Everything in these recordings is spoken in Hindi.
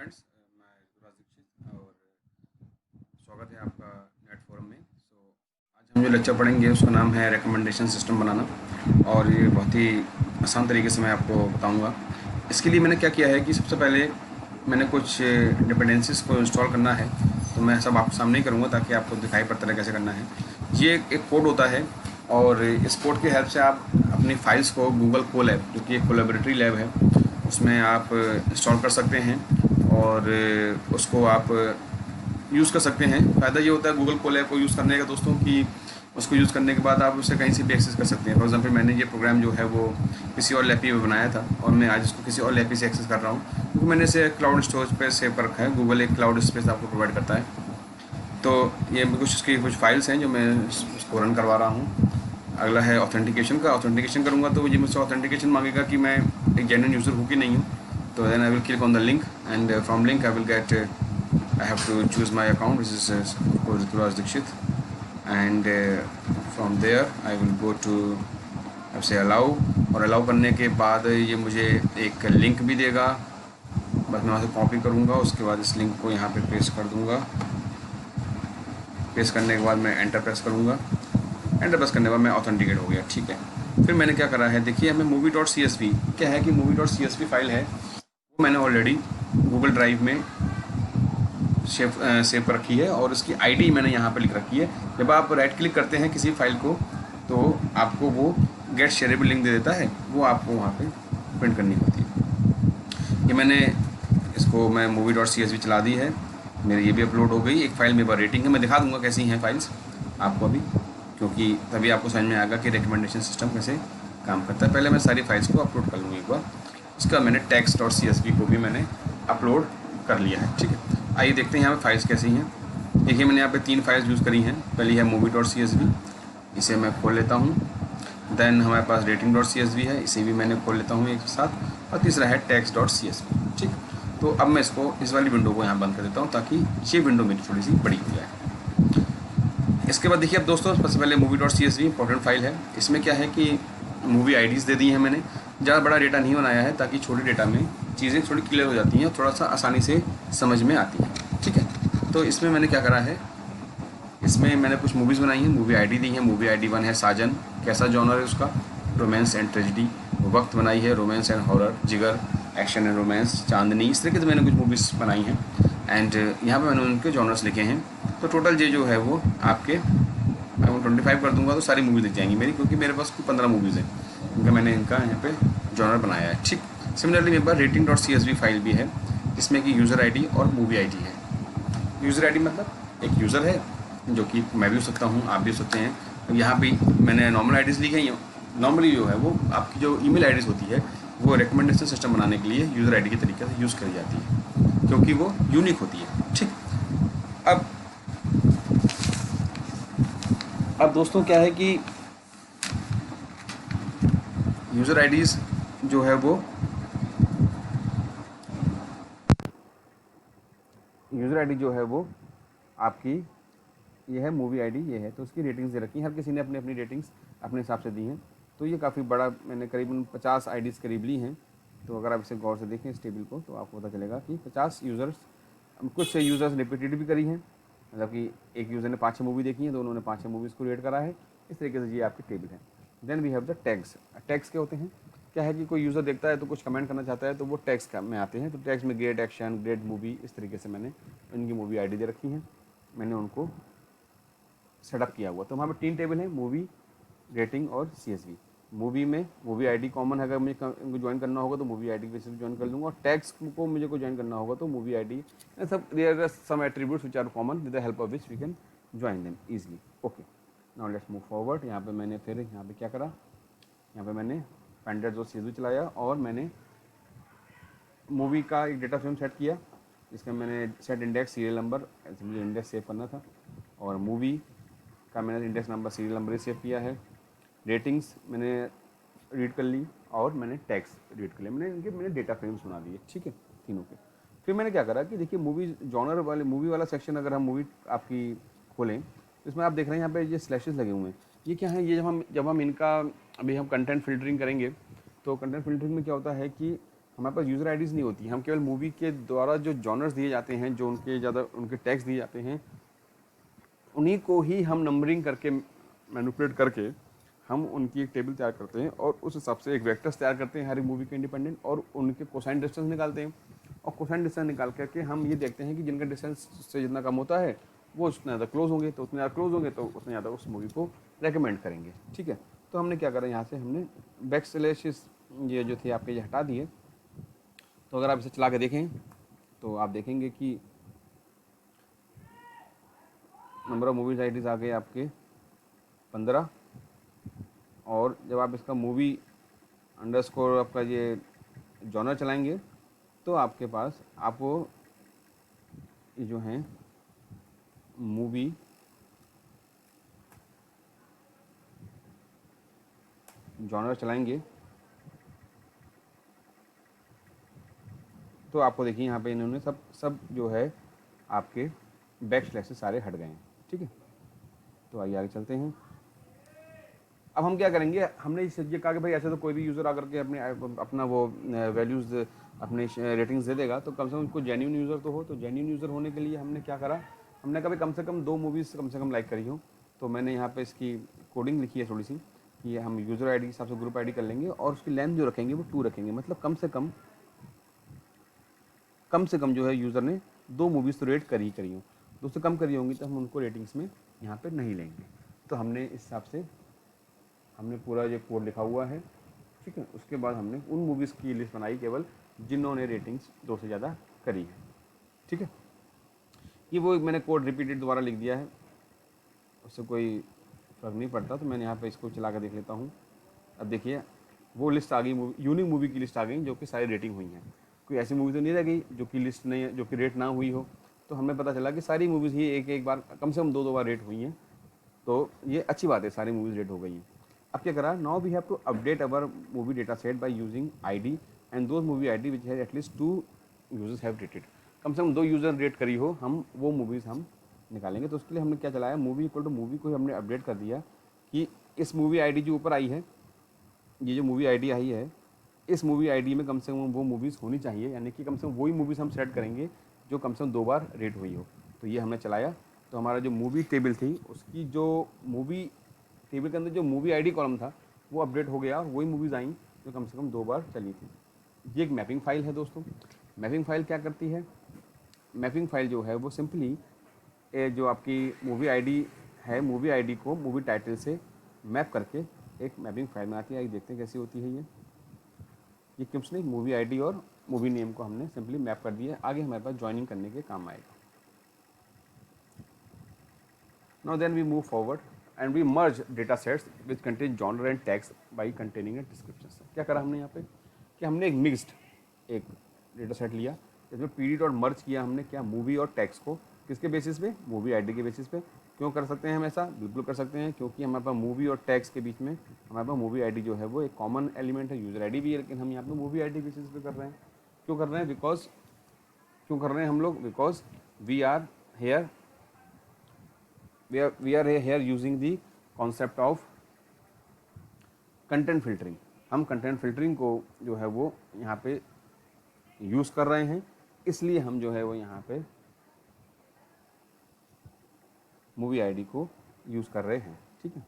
फ्रेंड्स, मैं युवराज दीक्षित और स्वागत है आपका नेट फोरम में। आज हम जो लेक्चर पढ़ेंगे उसका नाम है रिकमेंडेशन सिस्टम बनाना, और ये बहुत ही आसान तरीके से मैं आपको बताऊंगा। इसके लिए मैंने क्या किया है कि सबसे पहले मैंने कुछ डिपेंडेंसीज को इंस्टॉल करना है, तो मैं सब आपके सामने ही करूँगा ताकि आपको दिखाई पड़ता रहे कैसे करना है। ये एक कोड होता है, और इस कोड की हेल्प से आप अपनी फाइल्स को गूगल कोलैब, जो कि एक कोलैबोरेटरी लैब है, उसमें आप इंस्टॉल कर सकते हैं और उसको आप यूज़ कर सकते हैं। फ़ायदा ये होता है गूगल कोलैब को यूज़ करने का दोस्तों, कि उसको यूज़ करने के बाद आप उसे कहीं से भी एक्सेस कर सकते हैं। फॉर एग्जांपल मैंने ये प्रोग्राम जो है वो किसी और लैपी में बनाया था, और मैं आज इसको किसी और लैपी से एक्सेस कर रहा हूँ, क्योंकि मैंने इसे क्लाउड स्टोरेज पर सेव कर रखा है। गूगल एक क्लाउड स्पेस आपको प्रोवाइड करता है। तो ये कुछ इसकी कुछ फाइल्स हैं जो मैं उसको रन करवा रहा हूँ। अगला है ऑथेंटिकेशन का। ऑथेंटिकेशन करूँगा तो ये मुझसे ऑथेंटिकेशन मांगेगा कि मैं एक जेन्युइन यूज़र हूँ कि नहीं हूँ। तो then I will click on the link, and from link I will get I have to choose my account, which is of course Raj Dikshit, and from there I will go to अब से अलाउ, और अलाउ करने के बाद ये मुझे एक लिंक भी देगा। बस मैं वहाँ से कॉपी करूँगा, उसके बाद इस लिंक को यहाँ पे पेस्ट कर दूँगा। पेस्ट करने के बाद मैं एंटर प्रेस करूँगा। एंटर प्रेस करने के बाद मैं ऑथेंटिकेट हो गया। ठीक है, फिर मैंने क्या करा है, देखिए हमें movie.csv क्या है कि movie.csv फाइल है वो मैंने ऑलरेडी गूगल ड्राइव में सेव कर रखी है, और उसकी आईडी मैंने यहाँ पे लिख रखी है। जब आप राइट क्लिक करते हैं किसी फाइल को, तो आपको वो गेट शेयरेबल लिंक दे देता है, वो आपको वहाँ पे प्रिंट करनी होती है। ये मैंने इसको मैं movie.csv चला दी है, मेरी ये भी अपलोड हो गई। एक फ़ाइल मेरे पास रेटिंग है, मैं दिखा दूँगा कैसी हैं फाइल्स आपको अभी, क्योंकि तभी आपको समझ में आएगा कि रिकमेंडेशन सिस्टम कैसे काम करता है। पहले मैं सारी फाइल्स को अपलोड कर लूँगी एक बार। उसका मैंने text.csv को भी मैंने अपलोड कर लिया है। ठीक है, आइए देखते हैं यहाँ पे फाइल्स कैसी हैं। देखिए मैंने यहाँ पे 3 फाइल्स यूज़ करी हैं। पहली है movie.csv, इसे मैं खोल लेता हूँ। देन हमारे पास rating.csv है, इसे भी मैंने खोल लेता हूँ एक साथ। और तीसरा है text.csv। ठीक, तो अब मैं इसको इस वाली विंडो को यहाँ बंद कर देता हूँ, ताकि ये विंडो मेरी थोड़ी सी बड़ी हो जाए। इसके बाद देखिए अब दोस्तों, सबसे पहले movie.csv इंपॉर्टेंट फाइल है। इसमें क्या है कि मूवी आईडीज़ दे दी हैं मैंने। ज़्यादा बड़ा डेटा नहीं बनाया है, ताकि छोटे डेटा में चीज़ें थोड़ी क्लियर हो जाती हैं और थोड़ा सा आसानी से समझ में आती हैं। ठीक है, तो इसमें मैंने क्या करा है, इसमें मैंने कुछ मूवीज़ बनाई हैं। मूवी आईडी दी है। मूवी आईडी 1 है साजन, कैसा जॉनर है उसका, रोमांस एंड ट्रेजिडी। वक्त बनाई है रोमांस एंड हॉरर। जिगर, एक्शन एंड रोमांस। चांदनी, इस तरीके से मैंने कुछ मूवीज़ बनाई हैं, एंड यहाँ पे मैंने उनके जॉनर्स लिखे हैं। तो टोटल ये जो है वो आपके, मैं 25 कर दूंगा तो सारी मूवीज़ दिख जाएंगी मेरी, क्योंकि मेरे पास कुल 15 मूवीज़ हैं, उनका मैंने इनका यहाँ पे जॉनर बनाया है। ठीक, सिमिलरली मेरे पास rating.csv फाइल भी है, जिसमें कि यूज़र आईडी और मूवी आईडी है। यूज़र आईडी मतलब एक यूज़र है, जो कि मैं भी हो सकता हूँ, आप भी हो सकते हैं। यहाँ पे मैंने नॉर्मल आईडीज़ ली हैं। नॉर्मली जो है वो आपकी जो ईमेल आईडीज़ होती है, वो रिकमेंडेशन सिस्टम बनाने के लिए यूज़र आईडी के तरीके से यूज़ करी जाती है, क्योंकि वो यूनिक होती है। ठीक, अब दोस्तों क्या है कि यूज़र आईडीज़ जो है वो आपकी ये है मूवी आईडी, ये है, तो उसकी रेटिंग्स दे रखी हैं। हर किसी ने अपनी अपनी रेटिंग्स अपने हिसाब से दी हैं। तो ये काफ़ी बड़ा, मैंने करीबन 50 आईडीज़ करीब ली हैं। तो अगर आप इसे गौर से देखें इस टेबल को, तो आपको पता चलेगा कि 50 यूज़र्स, कुछ यूज़र्स रिपीटेड भी करी हैं, मतलब कि एक यूज़र ने 5-6 मूवी देखी हैं तो उन्होंने 5-6 मूवीज़ को रेट करा है। इस तरीके से ये आपकी टेबल है। Then we have the tags. Tags क्या होते हैं, क्या है कि कोई यूज़र देखता है तो कुछ कमेंट करना चाहता है, तो वो टैग्स में आते हैं। तो टैग्स में ग्रेट एक्शन, ग्रेट मूवी, इस तरीके से मैंने इनकी मूवी आईडी दे रखी हैं, मैंने उनको सेटअप किया हुआ। तो वहाँ पे 3 टेबल हैं, मूवी, रेटिंग और CSV। मूवी में मूवी आईडी कॉमन है, अगर मुझे ज्वाइन करना होगा तो मूवी आईडी के बेसिस पे ज्वाइन कर लूँगा, और टैग्स को मुझे को ज्वाइन करना होगा तो मूवी आईडी, सब there are some attributes which are common, with the help of which we can join them easily. Okay, now let's move forward. यहाँ पे मैंने फिर यहाँ पे क्या करा, यहाँ पे मैंने पेंडेट्स और CSV चलाया, और मैंने मूवी का एक डेटा फ्रेम सेट किया, जिसमें मैंने सेट इंडेक्स, सीरियल नंबर, मुझे इंडेक्स सेव करना था, और मूवी का मैंने इंडेक्स नंबर, सीरियल नंबर ही सेव किया है। रेटिंग्स मैंने रीड कर ली, और मैंने टैग्स रीड कर लिया। मैंने डेटा फ्रेम्स बना दिए। ठीक है, तीनों के। फिर मैंने क्या करा कि देखिए मूवी जॉनर वाले, मूवी वाला सेक्शन अगर हम मूवी आपकी खोलें, तो इसमें आप देख रहे हैं यहाँ पे ये स्लैशेस लगे हुए हैं। ये क्या है, ये जब हम इनका अभी हम कंटेंट फिल्टरिंग करेंगे, तो कंटेंट फिल्टरिंग में क्या होता है कि हमारे पास यूज़र आईडीज़ नहीं होती, हम केवल मूवी के द्वारा जो जॉनर्स दिए जाते हैं, जो उनके टैग्स दिए जाते हैं, उन्हीं को ही हम नंबरिंग करके मैनिपुलेट करके हम उनकी एक टेबल तैयार करते हैं और उस हिसाब से एक वेक्टर्स तैयार करते हैं हर एक मूवी के इंडिपेंडेंट, और उनके कोसाइन डिस्टेंस निकालते हैं, और कोसाइन डिस्टेंस निकाल करके हम ये देखते हैं कि जिनका डिस्टेंस से जितना कम होता है वो उतना ज़्यादा क्लोज होंगे, तो उतने ज़्यादा क्लोज होंगे तो उतने ज़्यादा उस मूवी को रेकमेंड करेंगे। ठीक है, तो हमने क्या करा, यहाँ से हमने बैक स्लैशेस ये जो थे आपके ये हटा दिए। तो अगर आप इसे चला के देखें तो आप देखेंगे कि नंबर ऑफ मूवीज आईडीज आ गए आपके 15, और जब आप इसका मूवी अंडरस्कोर आपका ये जॉनर चलाएंगे तो आपके पास आपको ये जो हैं मूवी जॉनर चलाएंगे तो आपको देखिए यहाँ पे इन्होंने सब जो है आपके बैक स्लैश से सारे हट गए हैं। ठीक है, तो आइए आगे चलते हैं। अब हम क्या करेंगे, हमने ये कहा कि भाई ऐसे तो कोई भी यूज़र आकर के अपना वो वैल्यूज़ अपने रेटिंग्स दे देगा, तो कम से कम उसको जेन्यून यूज़र तो हो। तो जेन्यून यूज़र होने के लिए हमने क्या करा, हमने कम से कम 2 मूवीज़ कम से कम लाइक करी हो। तो मैंने यहाँ पे इसकी कोडिंग लिखी है थोड़ी सी कि हम यूज़र आईडी के हिसाब से ग्रुप आईडी कर लेंगे और उसकी लेंथ जो रखेंगे वो 2 रखेंगे, मतलब कम से कम जो है यूज़र ने 2 मूवीज़ तो रेट करी हो। 2 से कम करी होंगी तो हम उनको रेटिंग्स में यहाँ पे नहीं लेंगे। तो हमने इस हिसाब से हमने पूरा ये कोड लिखा हुआ है। ठीक है, उसके बाद हमने उन मूवीज़ की लिस्ट बनाई केवल जिन्होंने रेटिंग्स 2 से ज़्यादा करी है। ठीक है, ये वो मैंने कोड रिपीटेड दोबारा लिख दिया है, उससे कोई फ़र्क नहीं पड़ता। तो मैंने यहाँ पे इसको चला कर देख लेता हूँ। अब देखिए वो लिस्ट आ गई, यूनिक मूवी की लिस्ट आ गई जो कि सारी रेटिंग हुई हैं। कोई ऐसी मूवी तो नहीं रह गई जो कि लिस्ट नहीं है, जो कि रेट ना हुई हो। तो हमें पता चला कि सारी मूवीज़ ही एक बार कम से कम 2 बार रेट हुई हैं, तो ये अच्छी बात है, सारी मूवीज़ रेट हो गई हैं। अब क्या करा, now we have to update our movie data set by using ID and those movie ID which has at least 2 users have rated. कम से कम 2 यूज़र रेट करी हो, हम वो मूवीज़ हम निकालेंगे। तो उसके लिए हमने क्या चलाया, मूवी इक्वल टू मूवी को हमने अपडेट कर दिया कि इस मूवी आईडी जो ऊपर आई है, ये जो मूवी आईडी आई है, इस मूवी आईडी में कम से कम वो मूवीज़ होनी चाहिए, यानी कि कम से कम वही मूवीज़ हम सेलेक्ट करेंगे जो कम से कम 2 बार रेट हुई हो। तो ये हमने चलाया, तो हमारा जो मूवी टेबल थी उसकी जो मूवी टेबल के अंदर जो मूवी आईडी कॉलम था वो अपडेट हो गया, वही मूवीज़ आई जो कम से कम 2 बार चली थी। ये एक मैपिंग फ़ाइल है दोस्तों। मैपिंग फ़ाइल क्या करती है, मैपिंग फ़ाइल जो है वो सिंपली जो आपकी मूवी आईडी है, मूवी आईडी को मूवी टाइटल से मैप करके एक मैपिंग फ़ाइल बनाती है। आइए देखते हैं कैसी होती है ये कुछ नहीं, मूवी आईडी और मूवी नेम को हमने सिंपली मैप कर दिया है। आगे हमारे पास ज्वाइनिंग करने के काम आएगा। Now then we move forward and we merge data sets which contain genre and tags by containing and description. क्या करा हमने यहाँ पे कि हमने एक मिक्स्ड एक डेटा सेट लिया, इसमें पीडी डॉट मर्ज किया हमने, क्या, मूवी और टैग्स को। किसके बेसिस पे, मूवी आईडी के बेसिस पे। क्यों कर सकते हैं हम ऐसा, बिल्कुल कर सकते हैं, क्योंकि हमारे पास मूवी और टैग्स के बीच में हमारे पास मूवी आईडी जो है वो एक कॉमन एलिमेंट है, यूज़र आईडी भी है, लेकिन हम यहाँ पे मूवी आईडी बेसिस पे कर रहे हैं। क्यों कर रहे हैं, क्यों कर रहे हैं हम लोग, because we are here using the concept of content filtering. हम कंटेंट फिल्टरिंग को जो है वो यहाँ पे यूज़ कर रहे हैं, इसलिए हम जो है वो यहाँ पे मूवी आईडी को यूज़ कर रहे हैं। ठीक है,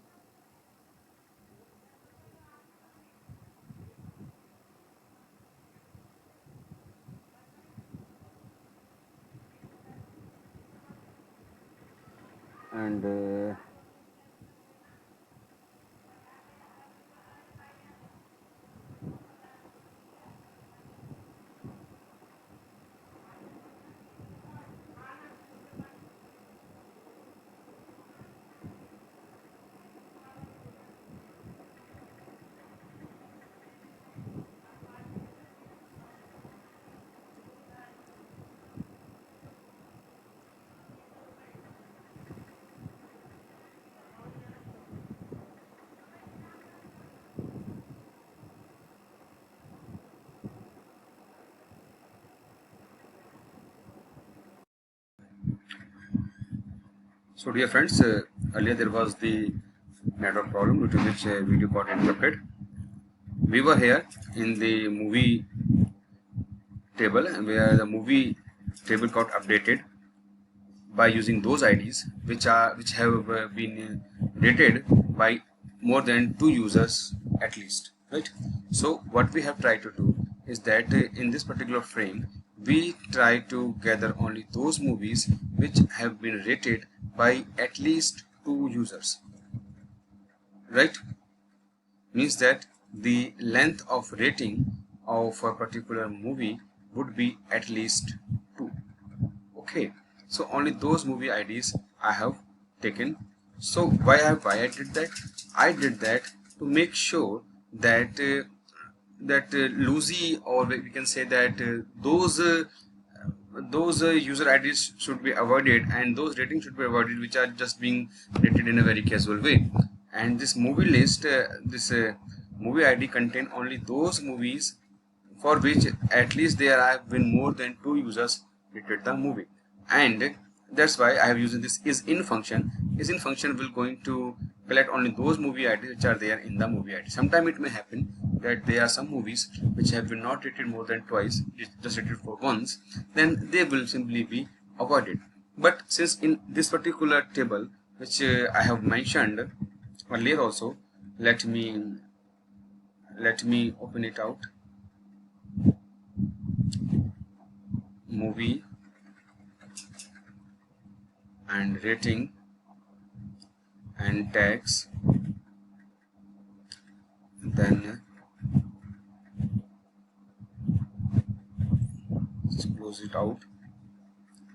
and so dear friends, earlier there was the network problem due to which video got interrupted. We were here in the movie table where the movie table got updated by using those IDs which have been rated by more than 2 users at least, right? So what we have tried to do is that in this particular frame we try to gather only those movies which have been rated by at least 2 users, right? Means that the length of rating of a particular movie would be at least 2. Okay, so only those movie IDs I have taken. So why I did that? I did that to make sure that Lucy, or we can say that those user IDs should be avoided, and those ratings should be avoided which are just being rated in a very casual way. And this movie list, this movie ID contain only those movies for which at least there have been more than 2 users rated the movie. And that's why I have used this is-in function. Is-in function will going to collect only those movie IDs which are there in the movie ID. Sometimes it may happen that there are some movies which have been not rated more than twice, just rated for once, then they will simply be avoided. But since in this particular table which I have mentioned earlier also, let me open it out. Movie and rating and tags, then let's close it out.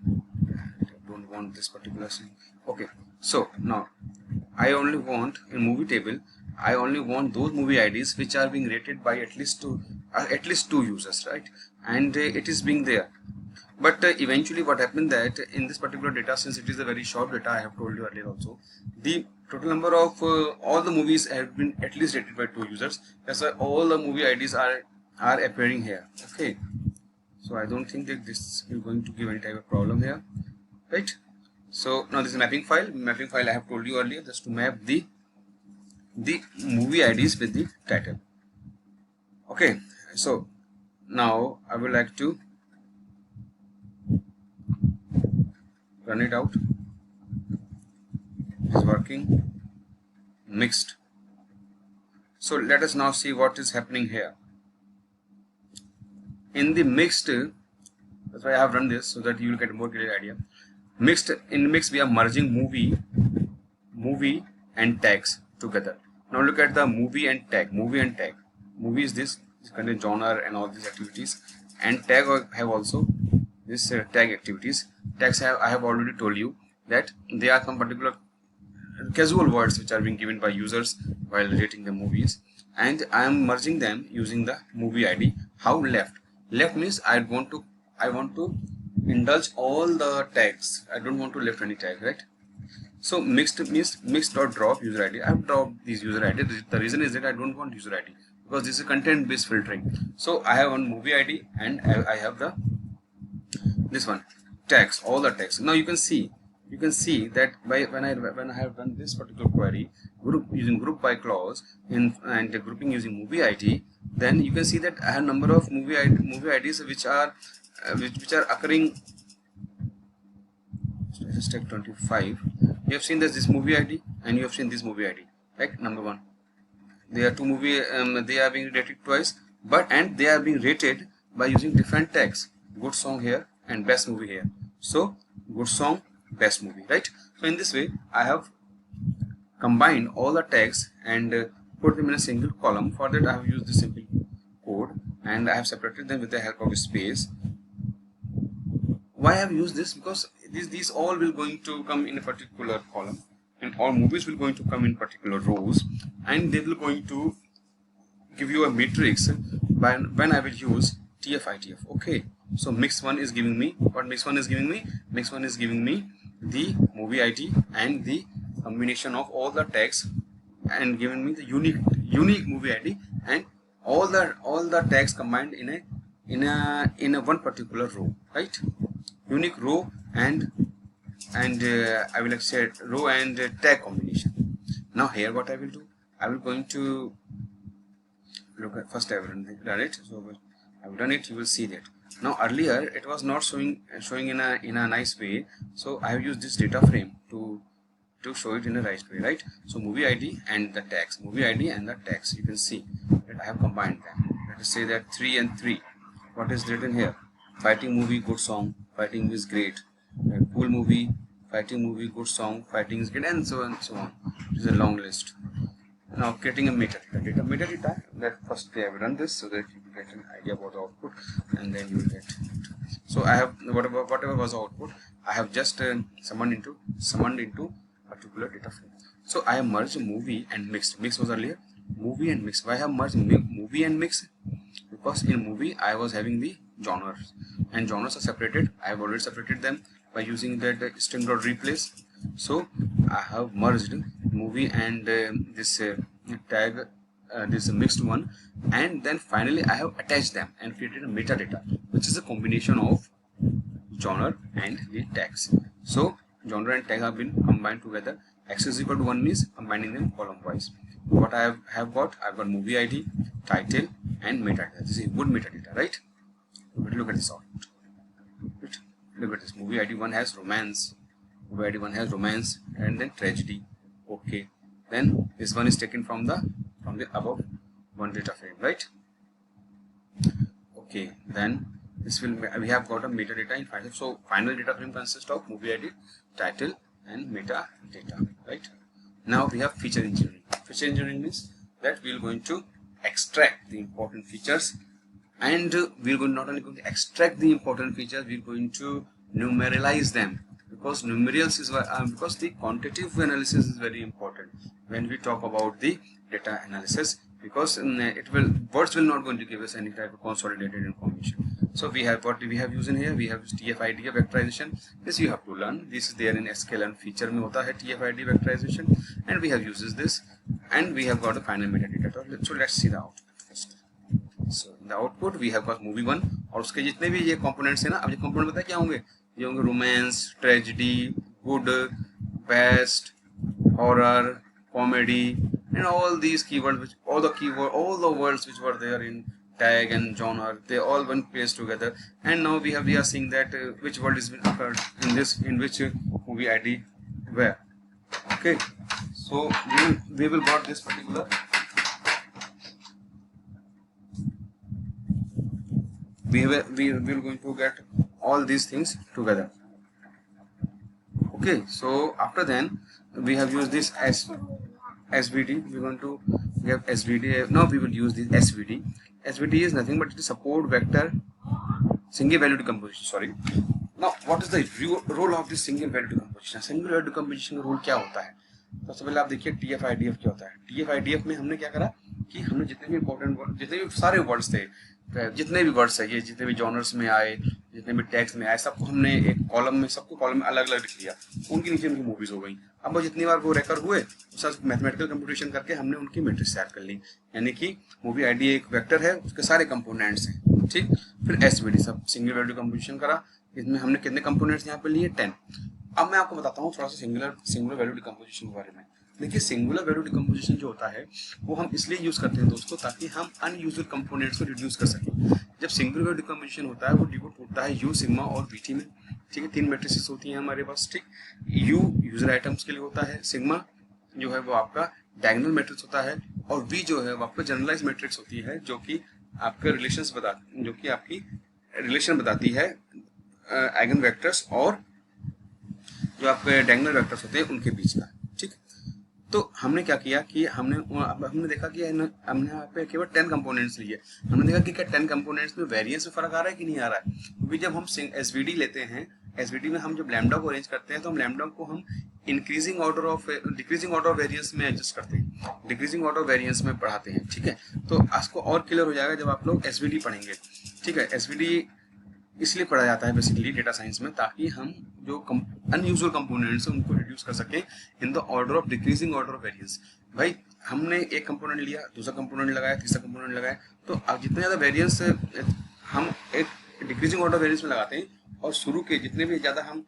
I don't want this particular thing. Okay, so now I only want in movie table, I only want those movie IDs which are being rated by at least two users, right? And it is being there. But eventually what happened that in this particular data, since it is a very short data, I have told you earlier also, the total number of all the movies have been at least rated by 2 users. That's why all the movie IDs are appearing here. Okay, so I don't think that this is going to give any type of problem here, right? So now this is mapping file. Mapping file I have told you earlier, just to map the movie IDs with the title. Okay, so now I would like to run it out. It is working. Mixed. So let us now see what is happening here. In the mixed, that's why I have run this, so that you will get a more clear idea. In mixed we are merging movie and tags together. Now look at the movie and tag. Movie is this contains genre and all these activities, and tag have also this tag activities. Tags I have already told you that they are some particular casual words which are being given by users while rating the movies, and I am merging them using the movie ID. How left? Left means I want to indulge all the tags. I don't want to left any tag, right? So mixed means mixed dot drop user ID. I have dropped these user ID. The reason is that I don't want user ID because this is content based filtering. So I have one movie ID and I have this one tags, all the tags. Now you can see that when I have done this particular query using group by clause and grouping using movie ID, then you can see that I have number of movie IDs which are occurring. Let's take 25. You have seen this movie ID and you have seen this movie ID, right? Number 1. There are 2 movie they are being rated twice, and they are being rated by using different tags. Good song here and best movie here. So good song, best movie, right? So in this way I have combined all the tags and put them in a single column. For that I have used this simple code and I have separated them with the help of a space. Why I have used this? Because these all will going to come in a particular column, and all movies will going to come in particular rows, and they will going to give you a matrix when I will use TF-ITF. Okay, so mix one is giving me what? Mix one is giving me the movie ID and the combination of all the tags, and giving me the unique movie ID and all the tags combined in a one particular row, right? Unique row and I will say row and tag combination. Now here what I will do, I will going to look at first I will run it. So I have done it. You will see that Now earlier it was not showing in a nice way, so I have used this data frame to show it in a right way, right? So movie ID and the tags, movie ID and the tags, you can see that I have combined them. Let us say that 3 and 3. What is written here? Fighting movie, good song, fighting movie is great. Cool movie, fighting movie, good song, fighting is great, and so on and so on. It is a long list. Now creating a metadata, that first I have run this so that you will get an idea about the output, and then you will get. So I have whatever was the output, I have just summoned into a particular data frame. So I have merged movie and mixed. Mix was earlier, movie and mix. Why I have merged movie and mix? Because in movie I was having the genres, and genres are separated. I have already separated them by using that string.replace. So I have merged movie and this tag, this mixed one, and then finally I have attached them and created a metadata, which is a combination of genre and the tags. So genre and tag have been combined together. X is equal to 1 means combining them column wise. What I have got, I've got movie ID, title, and metadata. This is a good metadata, right? But look at this output. Look at this. Movie ID 1 has romance. Movie ID 1 has romance, and then tragedy. Okay. Then this one is taken from the above one data frame, right? Okay. Then this will, we have got a metadata in final. So final data frame consists of movie ID, title, and metadata, right? Now we have feature engineering. Feature engineering means that we are going to extract the important features, and we are not only going to extract the important features, we are going to numeralize them, because numerals is because the quantitative analysis is very important when we talk about the data analysis, because words will not going to give us any type of consolidated information. So we have what we have used in here. We have TF-IDF vectorization. This you have to learn. This is there in sklearn feature में होता है TF-IDF vectorization, and we have uses this, and we have got a final metadata. So let's see the output first. So in the output we have got movie 1 और उसके जितने भी ये components हैं ना, अब ये component पता है क्या होंगे? ये होंगे romance, tragedy, good, best, horror, comedy, and all these keywords, which all the words which were there in tag and genre, they all one placed together. And now we are seeing that which word is occurred in which movie ID where. Okay, so we will got this particular. We will going to get all these things together. Okay, so after then we have used this as SVD. We want to get SVD. Now we will use this SVD. SVD is nothing but the support vector single value decomposition. Sorry. Now what is the role of this single value decomposition? Single value decomposition का role क्या होता है? सबसे पहले आप देखिए TF-IDF क्या होता है. TF-IDF में हमने क्या करा कि हमने जितने भी important जितने भी सारे वर्ड्स थे, जितने भी वर्ड्स है, ये जितने भी जॉनर्स में आए, जितने भी टैग्स में आए, सबको हमने एक कॉलम में, सबको कॉलम में अलग अलग लिख लिया. उनके नीचे उनकी मूवीज हो गई. अब वो जितनी बार वो रेकर हुए, उसका मैथमेटिकल कंप्यूटेशन करके हमने उनकी मैट्रिक्स तैयार कर ली. यानी कि मूवी आईडी एक वेक्टर है, उसके सारे कंपोनेंट्स हैं. ठीक. फिर एसवीडी सब सिंगल वैल्यू कंपोजिशन करा. इसमें हमने कितने कंपोनेंट्स यहाँ पे लिए? 10. अब मैं आपको बताता हूँ थोड़ा सा सिंगुलर वैल्यू डिकम्पोजिशन के बारे में. देखिए सिंगुलर वैल्यू डिकम्पोजिशन जो होता है वो हम इसलिए यूज करते हैं दोस्तों, ताकि हम अनयूजुअल कंपोनेंट्स को रिड्यूस कर सकें. जब सिंगुलर वैल्यू डिकम्पोजिशन होता है वो डिवोट होता है यू, सिग्मा और बीटी में. ठीक है, 3 मैट्रिसेस होती हैं हमारे पास. ठीक. यू यूजर आइटम्स के लिए होता है, सिग्मा जो है वो आपका डायगोनल मैट्रिक्स होता है, और वी जो है वो आपका जनरलाइज मैट्रिक्स होती है, जो कि आपके रिलेशंस जो कि आपकी रिलेशन बताती है आइगन वेक्टर्स और जो आपके डायगोनल वेक्टर्स होते हैं उनके बीच का. ठीक. तो हमने क्या किया कि हमने देखा कि हमने यहाँ पे केवल 10 कंपोनेंट्स लिए. हमने देखा कि क्या 10 कंपोनेंट्स में वेरिएंस में फर्क आ रहा है कि नहीं आ रहा है. क्योंकि जब हम एसवीडी लेते हैं, एसवीडी में हम जब लैम्डा को अरेंज करते हैं तो हम लैम्डा को हम डिक्रीजिंग ऑर्डर ऑफ वेरिएंस में एडजस्ट करते हैं, डिक्रीजिंग ऑर्डर वेरिएंस में पढ़ाते हैं. ठीक है, तो आपको और क्लियर हो जाएगा जब आप लोग एसवीडी पढ़ेंगे. ठीक है, एसवीडी इसलिए पढ़ा जाता है बेसिकली डेटा साइंस में, ताकि हम जो अनयूजुअल कंपोनेंट्स हैं उनको रिड्यूस कर सकें in the order of decreasing order of variance. भाई हमने एक कंपोनेंट लिया, दूसरा कंपोनेंट लगाया, तीसरा कंपोनेंट लगाया, तो अब जितने ज़्यादा वेरिएंस हम एक डिक्रीजिंग ऑर्डर वेरिएंस में लगाते हैं, और शुरू के जितने भी ज़्यादा हम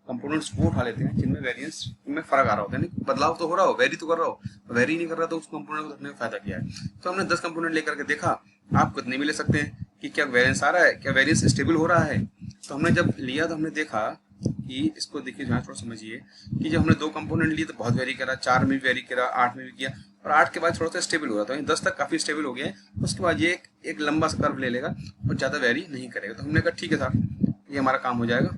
कंपोनेंट्स वो उठा लेते हैं जिनमें वेरिएंस में फर्क आ रहा होता है. नहीं बदलाव तो हो रहा हो, वेरी तो कर रहा हो, वेरी नहीं कर रहा तो उस कंपोनेंट को रखने का फायदा क्या है. तो हमने 10 कंपोनेंट लेकर के देखा, आप कितने भी ले सकते हैं, कि क्या वेरिएंस आ रहा है, क्या वेरिएंस स्टेबल हो रहा है। तो हमने जब लिया तो हमने देखा कि इसको देखिए यहाँ थोड़ा समझिए कि जब हमने 2 कंपोनेंट लिए तो बहुत वेरी करा, 4 में भी वेरी करा, 8 में भी किया, और 8 के बाद थोड़ा सा स्टेबल हो रहा था, 10 तक काफी स्टेबल हो गया है। उसके बाद ये एक लंबा सा कर्व ले लेगा और ज्यादा वेरी नहीं करेगा। तो हमने कहा ठीक है साहब, ये हमारा काम हो जाएगा।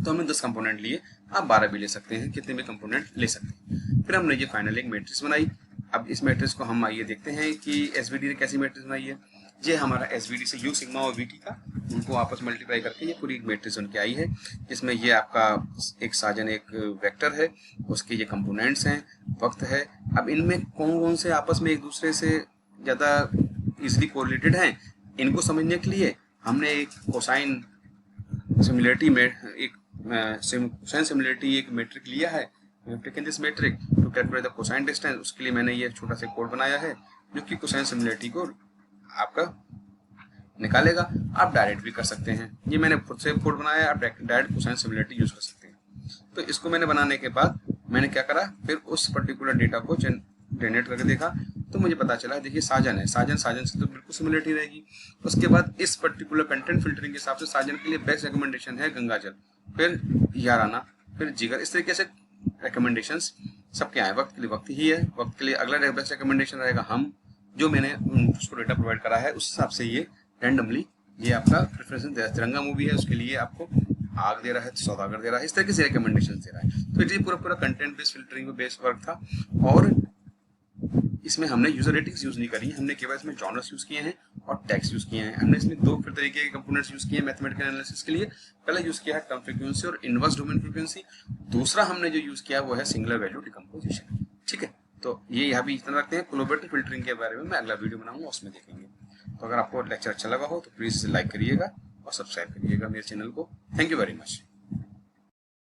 तो हमने 10 कंपोनेंट लिए, आप 12 भी ले सकते हैं, कितने भी कंपोनेंट ले सकते हैं। फिर हमने ये फाइनल एक मैट्रिक्स बनाई। अब इस मैट्रिक्स को हम आइए देखते हैं कि एसवीडी ने कैसी मैट्रिक्स बनाई है। ये हमारा एसवीडी से यू सिग्मा और वीटी का, उनको आपस में मल्टीप्लाई करके ये पूरी मैट्रिक्स उनकी आई है, जिसमें ये आपका एक साजन एक वेक्टर है, उसके ये कंपोनेंट्स हैं, वक्त है। अब इनमें कौन कौन से आपस में एक दूसरे से ज़्यादा इजिली कोरिलेटेड हैं, इनको समझने के लिए हमने एक कोसाइन सिमिलरिटी में एक कोसाइन सिमिलरिटी एक मेट्रिक लिया है। We have taken this metric to calculate the cosine distance। उसके लिए मैंने ये छोटा सा कोड बनाया है जो कि कोसाइन सिमिलरिटी को आपका निकालेगा। आप डायरेक्ट भी कर सकते हैं, ये मैंने खुद से कोड बनाया है, आप डायरेक्ट कोसाइन सिमिलरिटी यूज कर सकते हैं। तो इसको मैंने बनाने के बाद मैंने क्या करा, फिर उस पर्टिकुलर डेटा को जनरेट करके देखा, तो मुझे पता चला देखिए साजन है, साजन से तो बिल्कुल सिमिलरिटी रहेगी। उसके बाद इस पर्टिकुलर कंटेंट फिल्टरिंग के हिसाब से साजन के लिए बेस्ट रिकमेंडेशन है गंगाजल, फिर याराना, फिर जिगर, इस तरीके से रिकमेंडेशंस सबके आए। वक्त के लिए वक्त ही है, वक्त के लिए अगला बेस्ट रिकमेंडेशन रहेगा हम, जो मैंने उसको डेटा प्रोवाइड करा है उस हिसाब से ये रैंडमली ये आपका प्रेफरेंस दे रहा है। तिरंगा मूवी है, उसके लिए आपको आग दे रहा है, सौदागर दे रहा है, इस तरीके से रिकमेंडेशन दे रहा है। तो ये पूरा कंटेंट बेस्ड फिल्टरिंग पे बेस्ड वर्क था, और इसमें हमने यूजर रेटिंग्स यूज नहीं करी, हमने केवल इसमें जॉनर्स यूज किए हैं और टैग्स यूज किए हैं। हमने इसमें 2 तरीके के कंपोनेंट्स यूज किए हैं मैथमेटिकल एनालिसिस के लिए। पहला यूज किया है टर्म फ्रीक्वेंसी और इनवर्स डोमेन फ्रीक्वेंसी, दूसरा हमने जो यूज किया वो है सिंगुलर वैल्यू डिकम्पोजिशन। ठीक है, तो ये यहाँ भी इतना रखते हैं। कोलैबोरेटिव फिल्टरिंग के बारे में मैं अगला वीडियो बनाऊंगा, उसमें देखेंगे। तो अगर आपको लेक्चर अच्छा लगा हो तो प्लीज इसे लाइक करिएगा और सब्सक्राइब करिएगा मेरे चैनल को। Thank you very much.